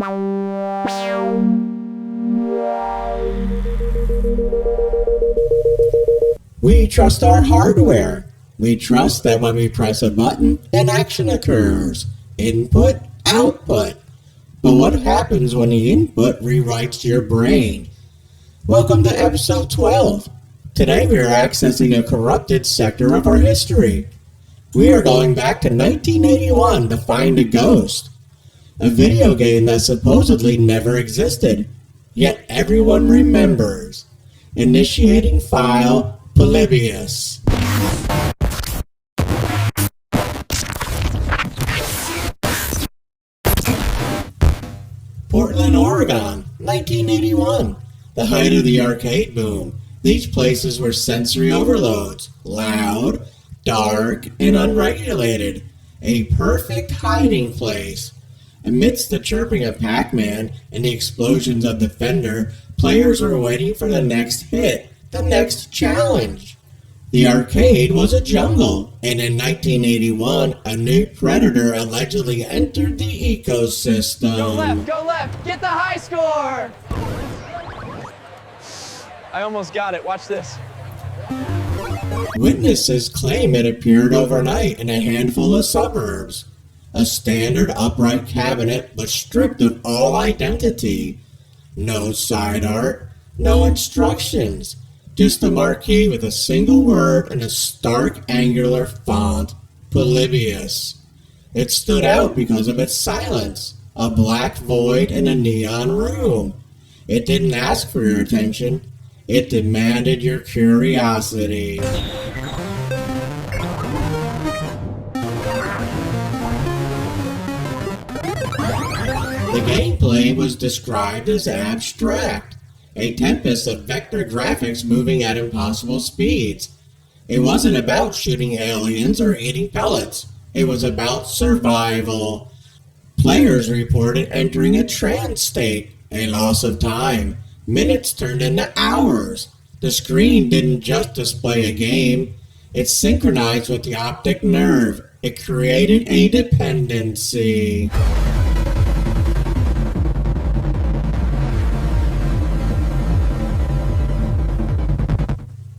We trust our hardware. We trust that when we press a button, an action occurs. Input, output. But what happens when the input rewrites your brain? Welcome to episode 12. Today we are accessing a corrupted sector of our history. We are going back to 1981 to find a ghost. A video game that supposedly never existed, yet everyone remembers. Initiating file, Polybius. Portland, Oregon, 1981. The height of the arcade boom. These places were sensory overloads, loud, dark, and unregulated. A perfect hiding place. Amidst the chirping of Pac-Man and the explosions of Defender, players were waiting for the next hit, the next challenge. The arcade was a jungle, and in 1981, a new predator allegedly entered the ecosystem. Go left, get the high score! I almost got it, watch this. Witnesses claim it appeared overnight in a handful of suburbs. A standard upright cabinet, but stripped of all identity. No side art, no instructions. Just a marquee with a single word in a stark angular font, Polybius. It stood out because of its silence, a black void in a neon room. It didn't ask for your attention, it demanded your curiosity. The gameplay was described as abstract, a tempest of vector graphics moving at impossible speeds. It wasn't about shooting aliens or eating pellets. It was about survival. Players reported entering a trance state, a loss of time. Minutes turned into hours. The screen didn't just display a game. It synchronized with the optic nerve. It created a dependency.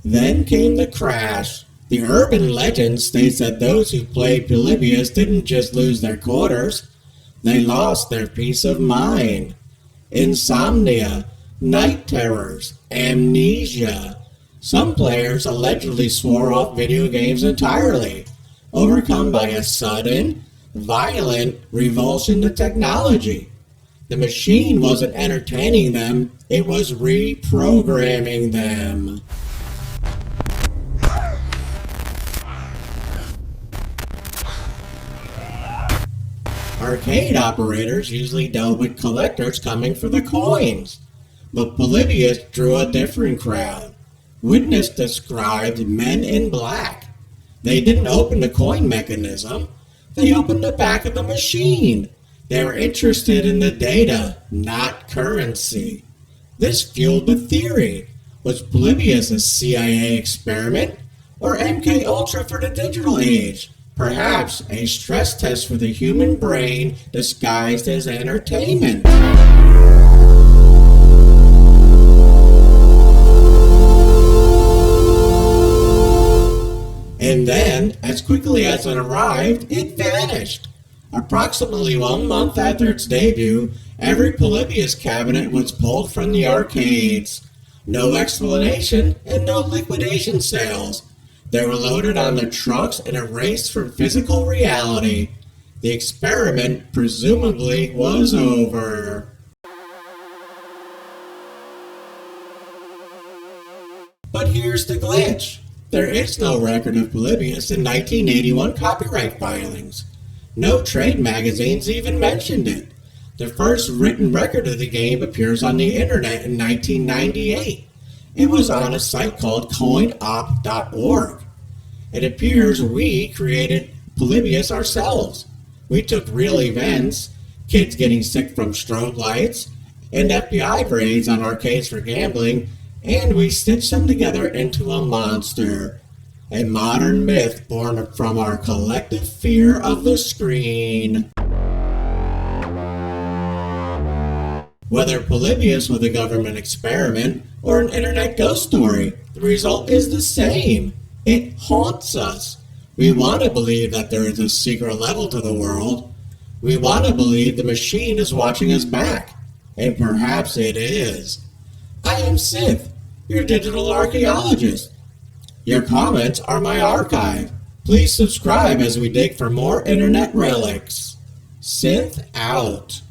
Then came the crash. The urban legend states that those who played Polybius didn't just lose their quarters, they lost their peace of mind. Insomnia, night terrors, amnesia. Some players allegedly swore off video games entirely, overcome by a sudden, violent revulsion to technology. The machine wasn't entertaining them, it was reprogramming them. Arcade operators usually dealt with collectors coming for the coins, but Polybius drew a different crowd. Witness described men in black. They didn't open the coin mechanism, they opened the back of the machine. They were interested in the data, not currency. This fueled the theory. Was Polybius a CIA experiment or MK Ultra for the digital age? Perhaps a stress test for the human brain disguised as entertainment. And then, as quickly as it arrived, it vanished. Approximately 1 month after its debut, every Polybius cabinet was pulled from the arcades. No explanation and no liquidation sales. They were loaded on the trucks and erased from physical reality. The experiment presumably was over. But here's the glitch. There is no record of Polybius in 1981 copyright filings. No trade magazines even mentioned it. The first written record of the game appears on the internet in 1998. It was on a site called coinop.org. It appears we created Polybius ourselves. We took real events, kids getting sick from strobe lights, and FBI raids on arcades for gambling, and we stitched them together into a monster. A modern myth born from our collective fear of the screen. Whether Polybius was a government experiment or an internet ghost story, the result is the same. It haunts us. We want to believe that there is a secret level to the world. We want to believe the machine is watching us back. And perhaps it is. I am Synth, your digital archaeologist. Your comments are my archive. Please subscribe as we dig for more internet relics. Synth out.